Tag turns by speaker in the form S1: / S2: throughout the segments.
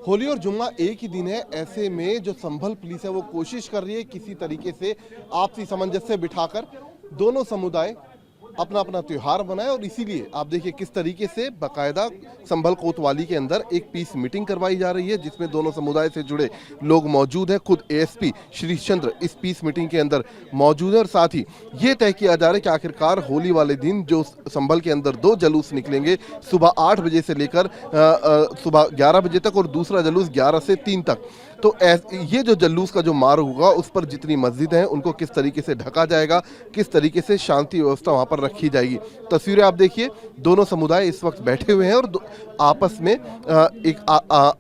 S1: होली और जुम्मा एक ही दिन है। ऐसे में जो संभल पुलिस है वो कोशिश कर रही है किसी तरीके से आपसी सामंजस्य बिठाकर दोनों समुदाय अपना अपना त्योहार बनाए। और इसीलिए आप देखिए किस तरीके से बाकायदा संभल कोतवाली के अंदर एक पीस मीटिंग करवाई जा रही है, जिसमें दोनों समुदाय से जुड़े लोग मौजूद हैं। खुद एएसपी श्रीश चंद्र इस पीस मीटिंग के अंदर मौजूद है और साथ ही ये तय किया जा रहा है कि आखिरकार होली वाले दिन जो संभल के अंदर दो जलूस निकलेंगे, सुबह 8 बजे से लेकर सुबह 11 बजे तक और दूसरा जलूस 11 से 3 तक। तो ये जो जलूस का जो मार्ग होगा उस पर जितनी मस्जिद हैं उनको किस तरीके से ढका जाएगा, किस तरीके से शांति व्यवस्था वहां पर रखी जाएगी। तस्वीरें आप देखिए, दोनों समुदाय इस वक्त बैठे हुए हैं और आपस में एक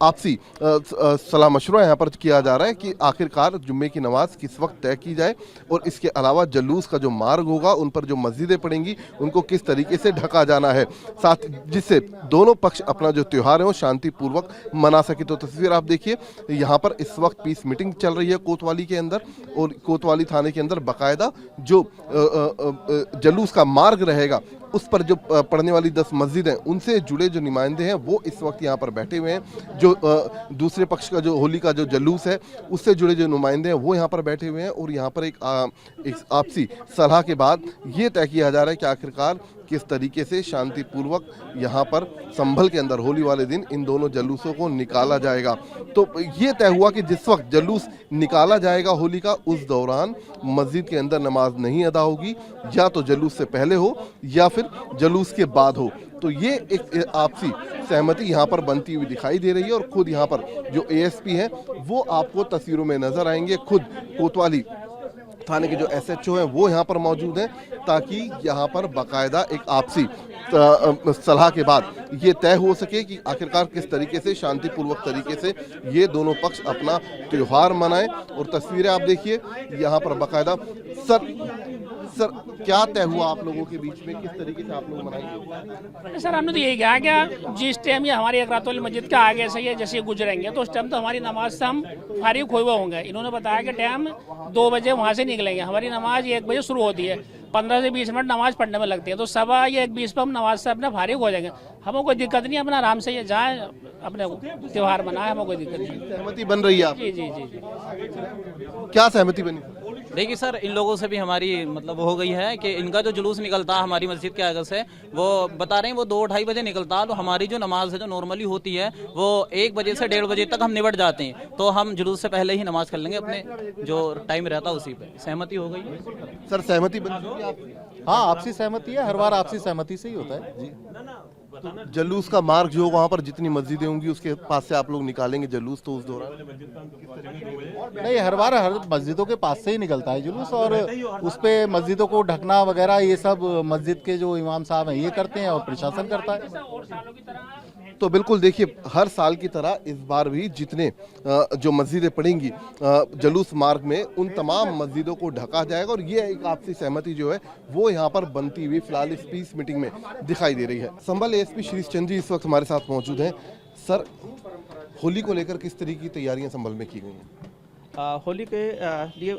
S1: आपसी सलाह मशवरा यहाँ पर किया जा रहा है कि आखिरकार जुम्मे की नमाज किस वक्त तय की जाए और इसके अलावा जलूस का जो मार्ग होगा उन पर जो मस्जिदें पड़ेंगी उनको किस तरीके से ढका जाना है, साथ जिससे दोनों पक्ष अपना जो त्योहार है वो शांतिपूर्वक मना सके। तो तस्वीर आप देखिए, यहाँ पर इस वक्त पीस मीटिंग चल रही है कोतवाली के अंदर और कोतवाली थाने के अंदर बाकायदा जो जलूस का मार्ग रहेगा उस पर जो पढ़ने वाली 10 मस्जिद हैं उनसे जुड़े जो नुमाइंदे हैं वो इस वक्त यहाँ पर बैठे हुए हैं। जो दूसरे पक्ष का जो होली का जो जलूस है उससे जुड़े जो नुमाइंदे हैं वो यहाँ पर बैठे हुए हैं और यहाँ पर एक आपसी सलाह के बाद ये तय किया जा रहा है कि आखिरकार किस तरीके से शांतिपूर्वक यहाँ पर संभल के अंदर होली वाले दिन इन दोनों जलूसों को निकाला जाएगा। तो ये तय हुआ कि जिस वक्त जलूस निकाला जाएगा होली का, उस दौरान मस्जिद के अंदर नमाज नहीं अदा होगी, या तो जलूस से पहले हो या फिर जलूस के बाद हो। तो ये एक आपसी सहमति यहाँ पर बनती हुई दिखाई दे रही है और खुद यहाँ पर जो एएसपी हैं वो आपको तस्वीरों में नजर आएंगे। खुद कोतवाली थाने के जो एसएचओ हैं वो यहाँ पर मौजूद हैं ताकि यहाँ पर बाकायदा एक आपसी सलाह के बाद ये तय हो सके कि आखिरकार किस तरीके से शांतिपूर्वक तरीके से ये दोनों पक्ष अपना त्योहार मनाएं। और तस्वीरें आप देखिए यहाँ पर बाकायदा सर क्या तय हुआ आप लोगों के बीच में, किस तरीके से आप लोग मनाएंगे?
S2: सर हमने तो यही कहा कि जिस टाइम ये हमारी एक रातौली मस्जिद के आगे से ये जैसे गुजरेंगे तो उस टाइम तो हमारी नमाज से हम फारिग हुए होंगे। इन्होंने बताया कि टाइम 2 बजे वहाँ से निकलेंगे, हमारी नमाज 1 बजे शुरू होती है, 15 से 20 मिनट नमाज पढ़ने में लगती है, तो सवा या 1:20 पर हम नमाज से अपने फारिग हो जाएंगे। हमें कोई दिक्कत नहीं है, अपना आराम से ये जाए अपने त्यौहार मनाए, हमें कोई दिक्कत नहीं।
S1: सहमति बन रही है?
S2: जी जी जी जी।
S1: क्या सहमति बनी?
S3: देखिए सर, इन लोगों से भी हमारी मतलब हो गई है कि इनका जो जुलूस निकलता है हमारी मस्जिद के आगे से, वो बता रहे हैं वो 2-2:30 बजे निकलता है। तो हमारी जो नमाज है जो नॉर्मली होती है वो 1 बजे से 1:30 बजे तक हम निबट जाते हैं, तो हम जुलूस से पहले ही नमाज कर लेंगे, अपने जो टाइम रहता है उसी पे। सहमति हो गई है
S1: सर, सहमति बन चुकी है आपकी?
S4: हाँ, आपसी सहमति है, हर बार आपसी सहमति से ही होता है जी।
S1: तो जलूस का मार्ग जो वहाँ पर जितनी मस्जिदें होंगी उसके पास से आप लोग निकालेंगे जलूस, तो उस दौरान
S4: नहीं, हर बार हर मस्जिदों के पास से ही निकलता है जुलूस और उस पे मस्जिदों को ढकना वगैरह ये सब मस्जिद के जो इमाम साहब हैं ये करते हैं और प्रशासन करता है।
S1: तो बिल्कुल देखिए, हर साल की तरह इस बार भी जितने जो मस्जिदें पड़ेंगी जलूस मार्ग में उन तमाम मस्जिदों को ढका जाएगा और ये एक आपसी सहमति जो है वो यहाँ पर बनती हुई फिलहाल इस पीस मीटिंग में दिखाई दे रही है। संभल एएसपी श्रीश चंद्र जी इस वक्त हमारे साथ मौजूद हैं। सर, होली को लेकर किस तरह की तैयारियां संभल में की गई हैं?
S5: होली के लिए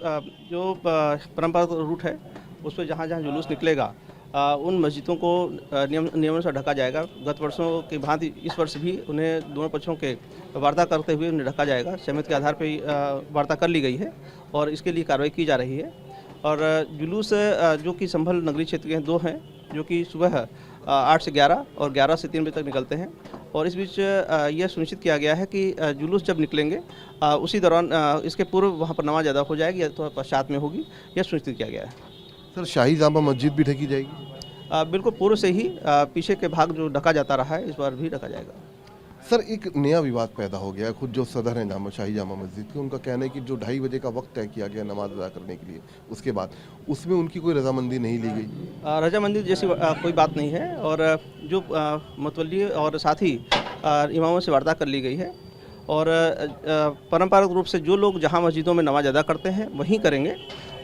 S5: जो परंपरागत रूट है उस पर जहाँ जहाँ जुलूस निकलेगा उन मस्जिदों को नियमों से ढका जाएगा। गत वर्षों की भांति इस वर्ष भी उन्हें दोनों पक्षों के वार्ता करते हुए उन्हें ढका जाएगा। सहमति के आधार पर वार्ता कर ली गई है और इसके लिए कार्रवाई की जा रही है। और जुलूस जो कि संभल नगरीय क्षेत्र के 2 हैं जो कि सुबह 8 से 11 और 11 से 3 बजे तक निकलते हैं। और इस बीच यह सुनिश्चित किया गया है कि जुलूस जब निकलेंगे उसी दौरान इसके पूर्व वहाँ पर नमाज अदा हो जाएगी या तो पश्चात में होगी, यह सुनिश्चित किया गया है।
S1: सर, शाही जामा मस्जिद भी ढकी जाएगी?
S5: बिल्कुल पूर्व से ही पीछे के भाग जो ढका जाता रहा है इस बार भी ढका जाएगा।
S1: सर, एक नया विवाद पैदा हो गया है। खुद जो सदर हैं शाही जामा मस्जिद के, उनका कहना है कि जो 2:30 बजे का वक्त तय किया गया नमाज अदा करने के लिए, उसके बाद उसमें उनकी कोई रजामंदी नहीं ली गई।
S5: रजामंदी जैसी कोई बात नहीं है और जो मतवली और साथ ही इमामों से वार्ता कर ली गई है और परंपरागत रूप से जो लोग जहाँ मस्जिदों में नमाज अदा करते हैं वहीं करेंगे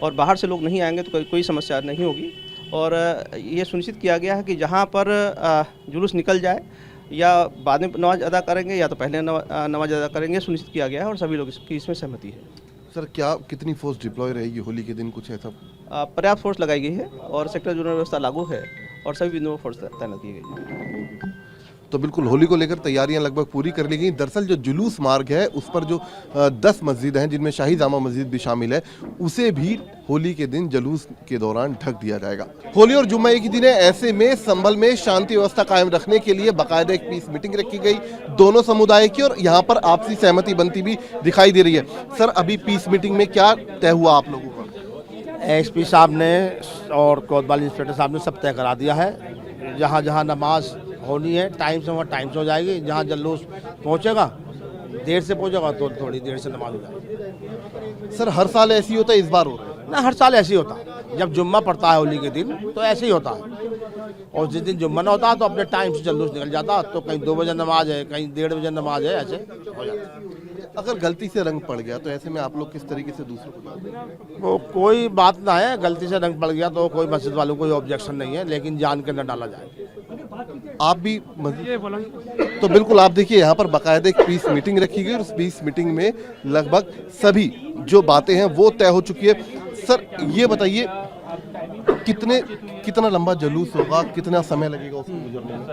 S5: और बाहर से लोग नहीं आएंगे तो कोई समस्या नहीं होगी। और ये सुनिश्चित किया गया है कि जहाँ पर जुलूस निकल जाए या बाद में नमाज अदा करेंगे या तो पहले नमाज अदा करेंगे, सुनिश्चित किया गया है और सभी लोग की इसमें सहमति है।
S1: सर, क्या कितनी फोर्स डिप्लॉय रहेगी होली के दिन, कुछ ऐसा?
S5: पर्याप्त फोर्स लगाई गई है और सेक्टर जोनल व्यवस्था लागू है और सभी बिंदुओं पर फोर्स तैनात की गई है।
S1: तो बिल्कुल होली को लेकर तैयारियां लगभग पूरी कर ली गई। दरअसल जो जुलूस मार्ग है उस पर जो 10 मस्जिद हैं जिनमें शाही जामा मस्जिद भी शामिल है, उसे भी होली के दिन जुलूस के दौरान ढक दिया जाएगा। होली और जुम्मा एक ही दिन है, ऐसे में संभल में शांति व्यवस्था कायम रखने के लिए बाकायदा एक पीस मीटिंग रखी गई दोनों समुदाय की, और यहाँ पर आपसी सहमति बनती भी दिखाई दे रही है। सर, अभी पीस मीटिंग में क्या तय हुआ आप लोगों का?
S6: एसपी साहब ने और कोतवाल इंस्पेक्टर साहब ने सब तय करा दिया है। जहाँ जहाँ नमाज होनी है टाइम से वहाँ टाइम से हो जाएगी। जहाँ जुलूस पहुँचेगा देर से पहुँचेगा तो थोड़ी देर से नमाज हो जाएगी।
S1: सर, हर साल ऐसी होता है, इस बार हो रहा है?
S6: ना, हर साल ऐसे ही होता है। जब जुम्मा पड़ता है होली के दिन तो ऐसे ही होता है, और जिस दिन जुम्मा ना होता तो अपने टाइम से जुलूस निकल जाता। तो कहीं 2 बजे नमाज है, कहीं 1:30 बजे नमाज है, ऐसे हो जाता है।
S1: अगर गलती से रंग पड़ गया तो ऐसे में आप लोग किस तरीके से दूसरों को डाल देंगे?
S6: वो कोई बात ना है, गलती से रंग पड़ गया तो कोई मस्जिद वालों को कोई ऑब्जेक्शन नहीं है, लेकिन जान के न डाला जाए।
S1: आप भी तो बिल्कुल आप देखिए यहाँ पर बाकायदा एक पीस मीटिंग रखी गई और उस पीस मीटिंग में लगभग सभी जो बातें हैं वो तय हो चुकी है। सर, ये बताइए कितना लंबा जुलूस होगा, कितना समय लगेगा उसको गुजरने में?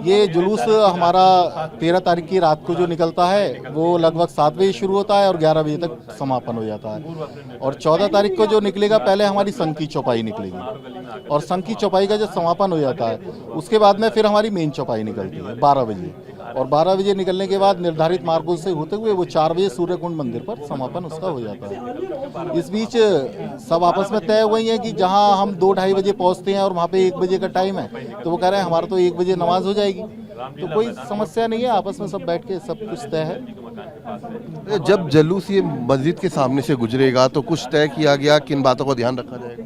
S4: ये जुलूस हमारा 13 तारीख की रात को जो निकलता है वो लगभग 7 बजे शुरू होता है और 11 बजे तक समापन हो जाता है। और 14 तारीख को जो निकलेगा, पहले हमारी संघ की चौपाई निकलेगी और संघ की चौपाई का जब समापन हो जाता है उसके बाद में फिर हमारी मेन चौपाई निकलती है 12 बजे। और 12 बजे निकलने के बाद निर्धारित मार्गों से होते हुए वो 4 बजे सूर्यकुंड मंदिर पर समापन उसका हो जाता है। इस बीच सब आपस में तय हुई है कि जहां हम 2-2:30 बजे पहुंचते हैं और वहां पे 1 बजे का टाइम है, तो वो कह रहे हैं हमारा तो 1 बजे नमाज हो जाएगी। तो कोई समस्या नहीं है, आपस में सब बैठ के सब कुछ तय है।
S1: जब जुलूस ये मस्जिद के सामने से गुजरेगा तो कुछ तय किया गया, किन बातों का ध्यान रखा जाएगा?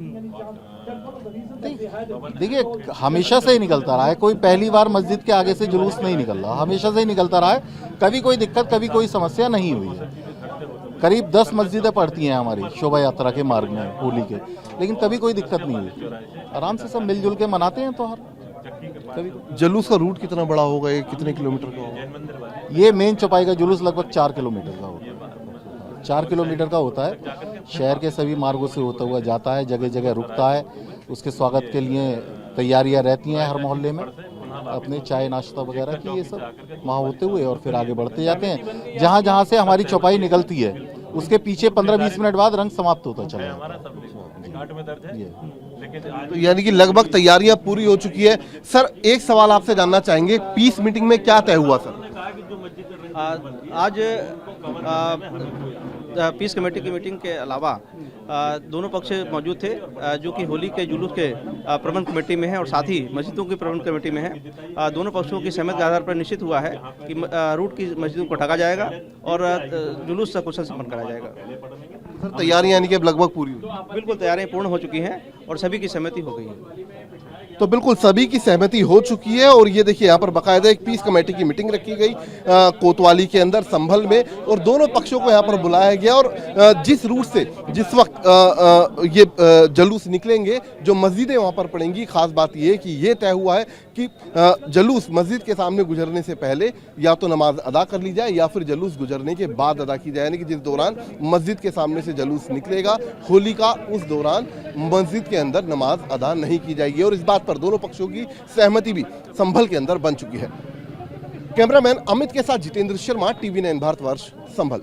S4: देखिए, हमेशा से ही निकलता रहा है, कोई पहली बार मस्जिद के आगे से जुलूस नहीं निकल रहा, हमेशा से ही निकलता रहा है। कभी कोई दिक्कत, कभी कोई समस्या नहीं हुई है। करीब 10 मस्जिदें पड़ती हैं हमारी शोभा यात्रा के मार्ग में होली के, लेकिन कभी कोई दिक्कत नहीं हुई। आराम से सब मिलजुल के मनाते हैं त्योहार। कभी
S1: जुलूस का रूट कितना बड़ा होगा, ये कितने किलोमीटर का होगा?
S4: ये मेन चौपाई का जुलूस लगभग 4 किलोमीटर का होता है। 4 किलोमीटर का होता है। शहर के सभी मार्गों से होता हुआ जाता है, जगह जगह रुकता है। उसके स्वागत के लिए तैयारियां रहती हैं हर मोहल्ले में, अपने चाय नाश्ता वगैरह की, ये सब वहाँ होते हुए और फिर आगे बढ़ते जाते हैं। जहाँ जहाँ से हमारी चौपाई निकलती है उसके पीछे 15-20 मिनट बाद रंग समाप्त होता चला जाता है।
S1: तो यानी कि लगभग तैयारियां पूरी हो चुकी है। सर, एक सवाल आपसे जानना चाहेंगे, पीस मीटिंग में क्या तय हुआ? सर,
S5: आज पीस कमेटी की मीटिंग के अलावा दोनों पक्ष मौजूद थे, जो कि होली के जुलूस के प्रबंध कमेटी में है और साथ ही मस्जिदों की प्रबंध कमेटी में है। दोनों पक्षों की सहमति के आधार पर निश्चित हुआ है कि रूट की मस्जिदों को ढका जाएगा और जुलूस सकुशल संपन्न कराया जाएगा।
S1: सर, तैयारियां यानी कि अब लगभग पूरी हुई?
S5: बिल्कुल, तैयारियां पूर्ण हो चुकी हैं और सभी की सहमति हो गई है।
S1: तो बिल्कुल सभी की सहमति हो चुकी है और ये देखिए यहाँ पर बाकायदा एक पीस कमेटी की मीटिंग रखी गई कोतवाली के अंदर संभल में, और दोनों पक्षों को यहाँ पर बुलाया गया। और जिस रूट से जिस वक्त ये जुलूस निकलेंगे, जो मस्जिदें वहाँ पर पड़ेंगी, खास बात ये कि ये तय हुआ है कि जुलूस मस्जिद के सामने गुजरने से पहले या तो नमाज अदा कर ली जाए या फिर जुलूस गुजरने के बाद अदा की जाए। यानी कि जिस दौरान मस्जिद के सामने से जुलूस निकलेगा होली का, उस दौरान मस्जिद के अंदर नमाज अदा नहीं की जाएगी। और इस बात पर दोनों पक्षों की सहमति भी संभल के अंदर बन चुकी है। कैमरामैन अमित के साथ जितेंद्र शर्मा, TV9 भारतवर्ष, संभल।